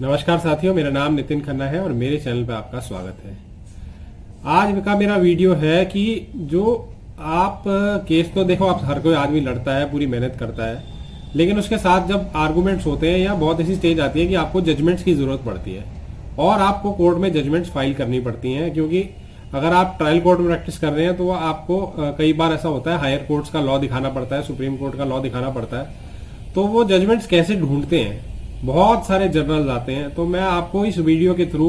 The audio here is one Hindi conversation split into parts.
नमस्कार साथियों, मेरा नाम नितिन खन्ना है और मेरे चैनल पर आपका स्वागत है। आज का मेरा वीडियो है कि जो आप केस तो देखो, आप हर कोई आदमी लड़ता है, पूरी मेहनत करता है, लेकिन उसके साथ जब आर्गुमेंट्स होते हैं या बहुत ऐसी स्टेज आती है कि आपको जजमेंट्स की जरूरत पड़ती है और आपको कोर्ट में जजमेंट्स फाइल करनी पड़ती हैं। क्योंकि अगर आप ट्रायल कोर्ट में प्रैक्टिस कर रहे हैं तो आपको कई बार ऐसा होता है, हायर कोर्ट्स का लॉ दिखाना पड़ता है, सुप्रीम कोर्ट का लॉ दिखाना पड़ता है, तो वो जजमेंट्स कैसे ढूंढते हैं। बहुत सारे जर्नल्स आते हैं, तो मैं आपको इस वीडियो के थ्रू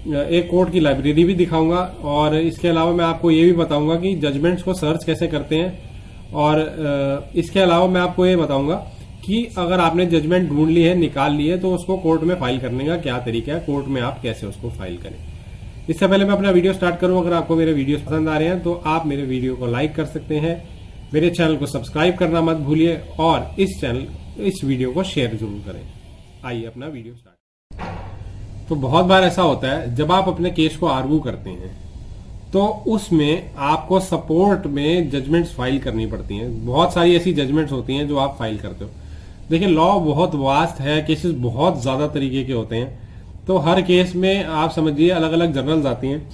एक कोर्ट की लाइब्रेरी भी दिखाऊंगा और इसके अलावा मैं आपको ये भी बताऊंगा कि जजमेंट्स को सर्च कैसे करते हैं। और इसके अलावा मैं आपको ये बताऊंगा कि अगर आपने जजमेंट ढूंढ ली है, निकाल ली है, तो उसको कोर्ट में फाइल करने का क्या तरीका है, कोर्ट में आप कैसे उसको फाइल करें। इससे पहले मैं अपना वीडियो स्टार्ट करूं, अगर आपको मेरे वीडियोस पसंद आ रहे हैं तो आप मेरे वीडियो को लाइक कर सकते हैं, मेरे चैनल को सब्सक्राइब करना मत भूलिए और इस वीडियो को शेयर जरूर करें। आइए अपना वीडियो स्टार्ट। तो बहुत बार ऐसा होता है जब आप अपने केस को आर्गू करते हैं तो उसमें आपको सपोर्ट में जजमेंट्स फाइल करनी पड़ती हैं। बहुत सारी ऐसी जजमेंट्स होती हैं जो आप फाइल करते हो। देखिए, लॉ बहुत वास्ट है, केसेस बहुत ज्यादा तरीके के होते हैं, तो हर केस में आप समझिए अलग अलग जर्नल्स आती हैं,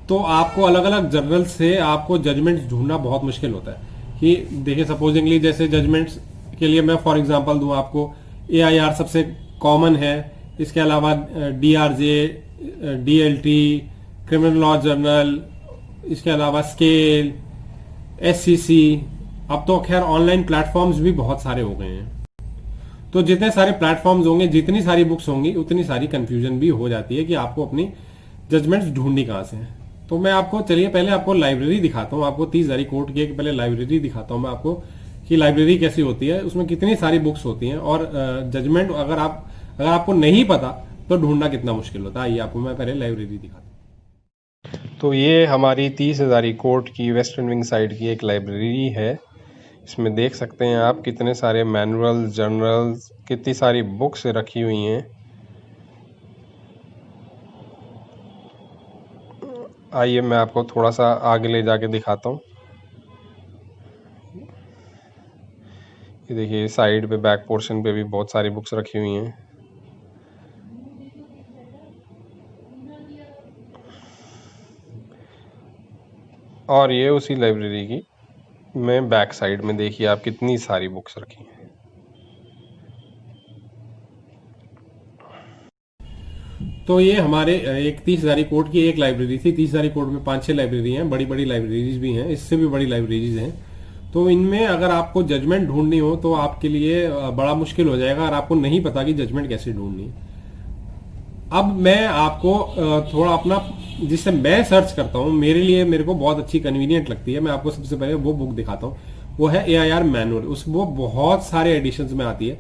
तो आपको अलग अलग जर्नल से आपको जजमेंट्स ढूंढना बहुत मुश्किल होता है। कि देखिए, सपोजिंगली जैसे जजमेंट्स के लिए मैं फॉर एग्जांपल दूं आपको, AIR सबसे कॉमन है, इसके अलावा DRJ, DLT, criminal law journal, इसके अलावा स्केल, SCC। अब तो खैर ऑनलाइन प्लेटफॉर्म्स भी बहुत सारे हो गए हैं, तो जितने सारे प्लेटफॉर्म्स होंगे, जितनी सारी बुक्स होंगी, उतनी सारी कंफ्यूजन भी हो जाती है कि आपको अपनी जजमेंट्स ढूंढनी कहां से है। तो मैं आपको, चलिए पहले आपको लाइब्रेरी दिखाता हूं, आपको 30 हज़ारी कोर्ट की पहले लाइब्रेरी दिखाता हूं मैं आपको कि लाइब्रेरी कैसी होती है, उसमें कितनी सारी बुक्स होती हैं और जजमेंट अगर आपको नहीं पता तो ढूंढना कितना मुश्किल होता है। आइए आपको मैं पहले लाइब्रेरी दिखाता हूँ। तो ये हमारी 30 हज़ारी कोर्ट की वेस्टर्न विंग साइड की एक लाइब्रेरी है। इसमें देख सकते हैं आप कितने सारे मैनुअल, जर्नल्स, कितनी सारी बुक्स रखी हुई हैं। आइए मैं आपको थोड़ा सा आगे ले जाके दिखाता हूँ। ये देखिए, साइड पे बैक पोर्शन पे भी बहुत सारी बुक्स रखी हुई हैं। और ये उसी लाइब्रेरी की में बैक साइड में देखिए आप कितनी सारी बुक्स रखी हैं। तो ये हमारे एक 30 हज़ारी कोर्ट की एक लाइब्रेरी थी। 30 हज़ारी कोर्ट में 5-6 लाइब्रेरी हैं, बड़ी बड़ी लाइब्रेरीज भी हैं, इससे भी बड़ी लाइब्रेरीज हैं। तो इनमें अगर आपको जजमेंट ढूंढनी हो तो आपके लिए बड़ा मुश्किल हो जाएगा और आपको नहीं पता कि जजमेंट कैसे ढूंढनी है। अब मैं आपको थोड़ा अपना, जिससे मैं सर्च करता हूं, मेरे को बहुत अच्छी कन्वीनियंट लगती है, मैं आपको सबसे पहले वो बुक दिखाता हूं। वो है AIR मैनुअल। वो बहुत सारे एडिशंस में आती है,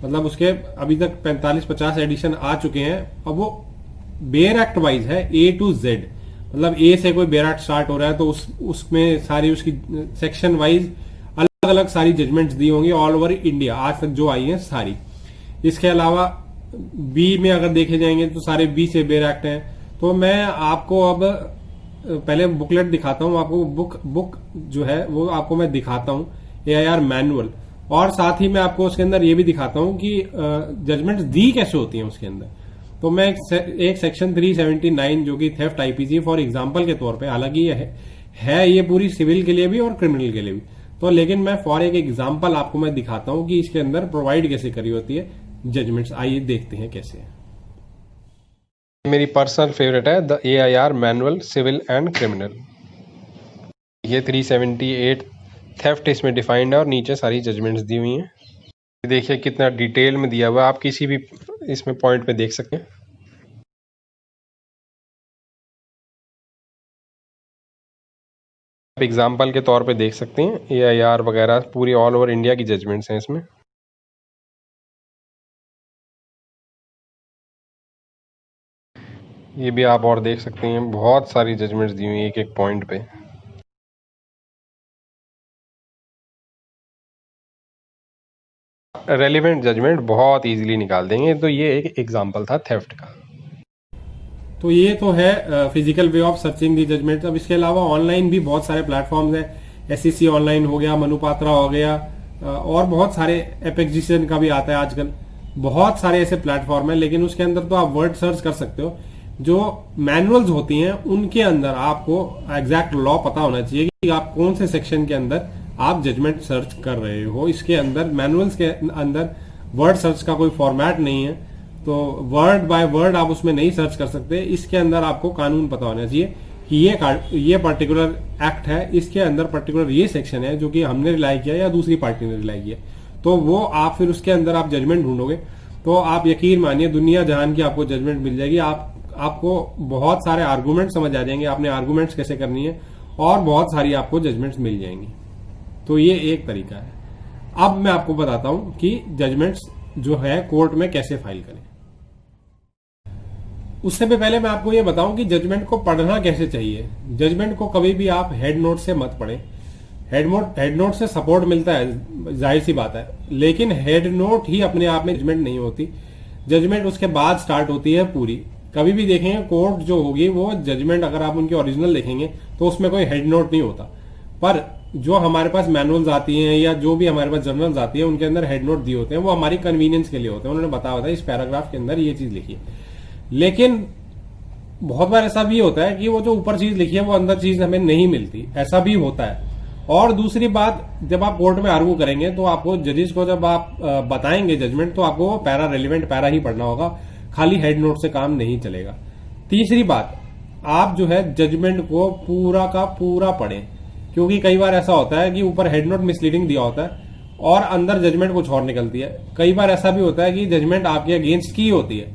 मतलब उसके अभी तक 45-50 एडिशन आ चुके हैं। अब वो बेयर एक्ट वाइज है, A to Z, मतलब A से कोई बेयर एक्ट स्टार्ट हो रहा है तो उसमें सारी उसकी सेक्शन वाइज अलग अलग सारी जजमेंट्स दी होंगी ऑल ओवर इंडिया आज तक जो आई हैं सारी। इसके अलावा B में अगर देखे जाएंगे तो सारे B से बेयर एक्ट हैं। तो मैं आपको अब पहले बुकलेट दिखाता हूं, आपको बुक जो है वो आपको मैं दिखाता हूं, AIR मैनुअल, और साथ ही मैं आपको उसके अंदर ये भी दिखाता हूं कि जजमेंट्स दी कैसे होती हैं उसके अंदर। तो मैं एक सेक्शन 379 जो कि थेफ्ट IPC फॉर एग्जांपल के तौर पे, हालांकि ये है ये पूरी सिविल के लिए भी और क्रिमिनल के लिए भी, तो लेकिन मैं फॉर एक एग्जांपल आपको मैं दिखाता हूं कि इसके अंदर प्रोवाइड कैसे करी होती है जजमेंट्स। आइए देखते हैं कैसे है। मेरी पर्सनल फेवरेट है the AIR manual civil and criminal. ये 378 थेफ्ट इसमें डिफाइंड है और नीचे सारी जजमेंट्स दी हुई हैं। देखिए कितना डिटेल में दिया हुआ है, आप किसी भी इसमें पॉइंट पे देख सकते हैं। आप एग्जाम्पल के तौर पे देख सकते हैं, AIR वगैरह पूरी ऑल ओवर इंडिया की जजमेंट्स हैं इसमें। ये भी आप और देख सकते हैं, बहुत सारी जजमेंट्स दी हुई हैं एक एक पॉइंट पे। रेलिवेंट जजमेंट बहुत इजीली निकाल देंगे। तो ये एक एग्जांपल था थेफ्ट का। तो ये तो है physical way of searching the judgment. अब इसके अलावा ऑनलाइन भी बहुत सारे प्लेटफॉर्म्स हैं, SEC ऑनलाइन हो गया, मनुपात्रा हो गया, और बहुत सारे एपेक्स डिसीजन का भी आता है आजकल। बहुत सारे ऐसे प्लेटफॉर्म है, लेकिन उसके अंदर तो आप वर्ड सर्च कर सकते हो। जो मैनुअल्स होती हैं उनके अंदर आपको एग्जैक्ट लॉ पता होना चाहिए कि आप कौन से सेक्शन के अंदर आप जजमेंट सर्च कर रहे हो। इसके अंदर मैनुअल्स के अंदर वर्ड सर्च का कोई फॉर्मेट नहीं है, तो वर्ड बाय वर्ड आप उसमें नहीं सर्च कर सकते। इसके अंदर आपको कानून पता होना चाहिए कि ये पर्टिकुलर एक्ट है, इसके अंदर पर्टिकुलर ये सेक्शन है जो कि हमने रिलाई किया या दूसरी पार्टी ने रिलाई किया, तो वो आप फिर उसके अंदर आप जजमेंट ढूंढोगे तो आप यकीन मानिए दुनिया जहान की आपको जजमेंट मिल जाएगी। आपको बहुत सारे आर्गूमेंट समझ आ जाएंगे, आपने आर्गूमेंट्स कैसे करनी है, और बहुत सारी आपको जजमेंट्स मिल जाएंगी। तो ये एक तरीका है। अब मैं आपको बताता हूं कि जजमेंट्स जो है कोर्ट में कैसे फाइल करें। उससे भी पहले मैं आपको ये बताऊं कि जजमेंट को पढ़ना कैसे चाहिए। जजमेंट को कभी भी आप हेड नोट से मत पढ़ें। हेड नोट से सपोर्ट मिलता है, जाहिर सी बात है, लेकिन हेड नोट ही अपने आप में जजमेंट नहीं होती। जजमेंट उसके बाद स्टार्ट होती है पूरी। कभी भी देखेंगे कोर्ट जो होगी वो जजमेंट, अगर आप उनकी ओरिजिनल देखेंगे तो उसमें कोई हेड नोट नहीं होता, पर जो हमारे पास मैनुअल्स आती हैं या जो भी हमारे पास जर्नल्स आती है उनके अंदर हेड नोट दिए होते हैं, वो हमारी कन्वीनियंस के लिए होते हैं। उन्होंने बताया होता है इस पैराग्राफ के अंदर ये चीज लिखी है, लेकिन बहुत बार ऐसा भी होता है कि वो जो ऊपर चीज लिखी है वो अंदर चीज हमें नहीं मिलती, ऐसा भी होता है। और दूसरी बात, जब आप कोर्ट में आर्गू करेंगे तो आपको जजेस को जब आप बताएंगे जजमेंट, तो आपको वो पैरा रेलिवेंट पैरा ही पढ़ना होगा, खाली हेड नोट से काम नहीं चलेगा। तीसरी बात, आप जो है जजमेंट को पूरा का पूरा पढ़ें, क्योंकि कई बार ऐसा होता है कि ऊपर हेड नोट मिसलीडिंग दिया होता है और अंदर जजमेंट कुछ और निकलती है। कई बार ऐसा भी होता है कि जजमेंट आपके अगेंस्ट की होती है,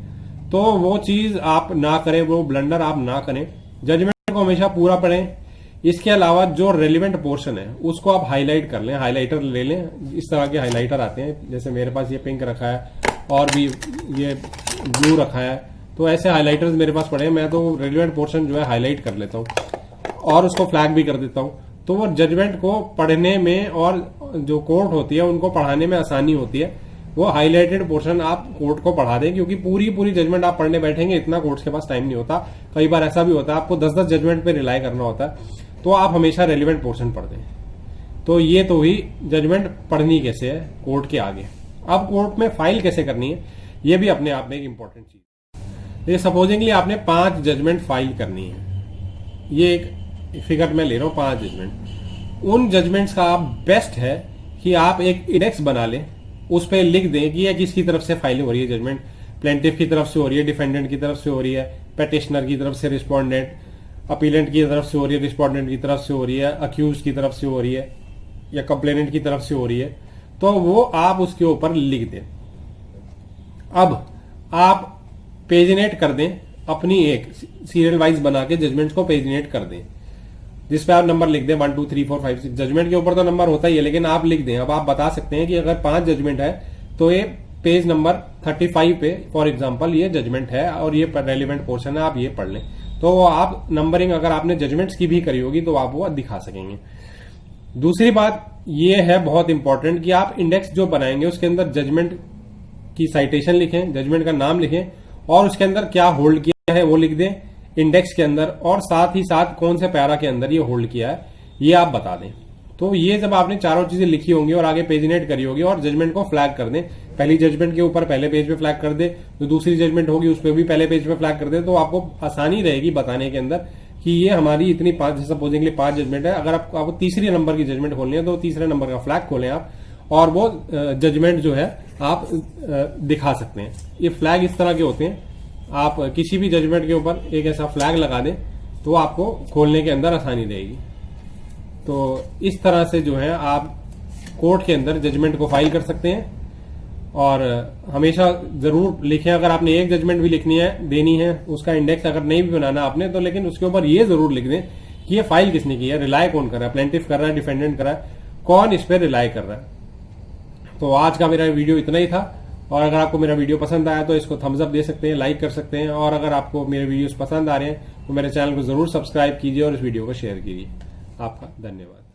तो वो चीज आप ना करें, वो ब्लंडर आप ना करें। जजमेंट को हमेशा पूरा पढ़ें। इसके अलावा जो रेलिवेंट पोर्शन है उसको आप हाईलाइट कर लें, हाईलाइटर ले लें। इस तरह के हाईलाइटर आते हैं, जैसे मेरे पास ये पिंक रखा है और भी ये ब्लू रखा है, तो ऐसे हाईलाइटर्स मेरे पास पड़े हैं। मैं तो रेलिवेंट पोर्शन जो है हाईलाइट कर लेता हूँ और उसको फ्लैग भी कर देता हूँ, तो वो जजमेंट को पढ़ने में और जो कोर्ट होती है उनको पढ़ाने में आसानी होती है। वो हाईलाइटेड पोर्शन आप कोर्ट को पढ़ा दें, क्योंकि पूरी जजमेंट आप पढ़ने बैठेंगे इतना कोर्ट के पास टाइम नहीं होता। कई बार ऐसा भी होता है आपको 10-10 जजमेंट पे रिलाई करना होता है, तो आप हमेशा रेलिवेंट पोर्शन पढ़ दें। तो ये तो हुई जजमेंट पढ़नी कैसे है कोर्ट के आगे। अब कोर्ट में फाइल कैसे करनी है, ये भी अपने आप में एक इंपॉर्टेंट चीज है। सपोजिंगली आपने 5 जजमेंट फाइल करनी है, ये एक फिगर मैं ले रहा हूं 5 जजमेंट। उन जजमेंट्स का आप बेस्ट है कि आप एक इंडेक्स बना लें, उस पर लिख दें कि यह किसकी तरफ से फाइलिंग हो रही है जजमेंट। प्लेंटिफ की तरफ से हो रही है, डिफेंडेंट की तरफ से हो रही है, पेटिशनर की तरफ से, रिस्पोंडेंट, अपीलेंट की तरफ से हो रही है, रिस्पोंडेंट की तरफ से हो रही है, अक्यूज की तरफ से हो रही है या कंप्लेनेंट की तरफ से हो रही है, तो वो आप उसके ऊपर लिख दें। अब आप पेजिनेट कर दें, अपनी एक सीरियल वाइज बना के जजमेंट्स को पेजिनेट कर दें, जिसपे आप नंबर लिख दें 1 2 3 4 5 6। जजमेंट के ऊपर तो नंबर होता ही है, लेकिन आप लिख दें। अब आप बता सकते हैं कि अगर 5 जजमेंट है तो ये पेज नंबर 35 पे फॉर एग्जांपल ये जजमेंट है और ये रेलिवेंट पोर्शन है, आप ये पढ़ लें। तो आप नंबरिंग अगर आपने जजमेंट्स की भी करी होगी तो आप वो दिखा सकेंगे। दूसरी बात ये है बहुत इंपॉर्टेंट कि आप इंडेक्स जो बनाएंगे उसके अंदर जजमेंट की साइटेशन लिखें, जजमेंट का नाम लिखें और उसके अंदर क्या होल्ड किया है वो लिख दें इंडेक्स के अंदर, और साथ ही साथ कौन से पैरा के अंदर ये होल्ड किया है ये आप बता दें। तो ये जब आपने चारों चीजें लिखी होंगी और आगे पेजिनेट करी होगी और जजमेंट को फ्लैग कर दें, पहली जजमेंट के ऊपर पहले पेज पे फ्लैग कर दे, जो दूसरी जजमेंट होगी उस पर भी पहले पेज पे फ्लैग कर दे, तो आपको आसानी रहेगी बताने के अंदर कि ये हमारी इतनी 5 सपोजिंगली 5 जजमेंट है। अगर आपको तीसरी नंबर की जजमेंट खोलनी है तो तीसरे नंबर का फ्लैग खोलें आप और वो जजमेंट जो है आप दिखा सकते हैं। ये फ्लैग इस तरह के होते हैं, आप किसी भी जजमेंट के ऊपर एक ऐसा फ्लैग लगा दें तो आपको खोलने के अंदर आसानी रहेगी। तो इस तरह से जो है आप कोर्ट के अंदर जजमेंट को फाइल कर सकते हैं। और हमेशा जरूर लिखें, अगर आपने एक जजमेंट भी लिखनी है देनी है, उसका इंडेक्स अगर नहीं भी बनाना आपने तो, लेकिन उसके ऊपर ये जरूर लिख दें कि ये फाइल किसने की है, रिलाई कौन कर रहा है, प्लेंटिफ कर रहा है, डिफेंडेंट कर रहा है, कौन इस पर रिलाई कर रहा है। तो आज का मेरा वीडियो इतना ही था, और अगर आपको मेरा वीडियो पसंद आया तो इसको थम्स अप दे सकते हैं, लाइक कर सकते हैं, और अगर आपको मेरे वीडियोस पसंद आ रहे हैं तो मेरे चैनल को जरूर सब्सक्राइब कीजिए और इस वीडियो को शेयर कीजिए। आपका धन्यवाद।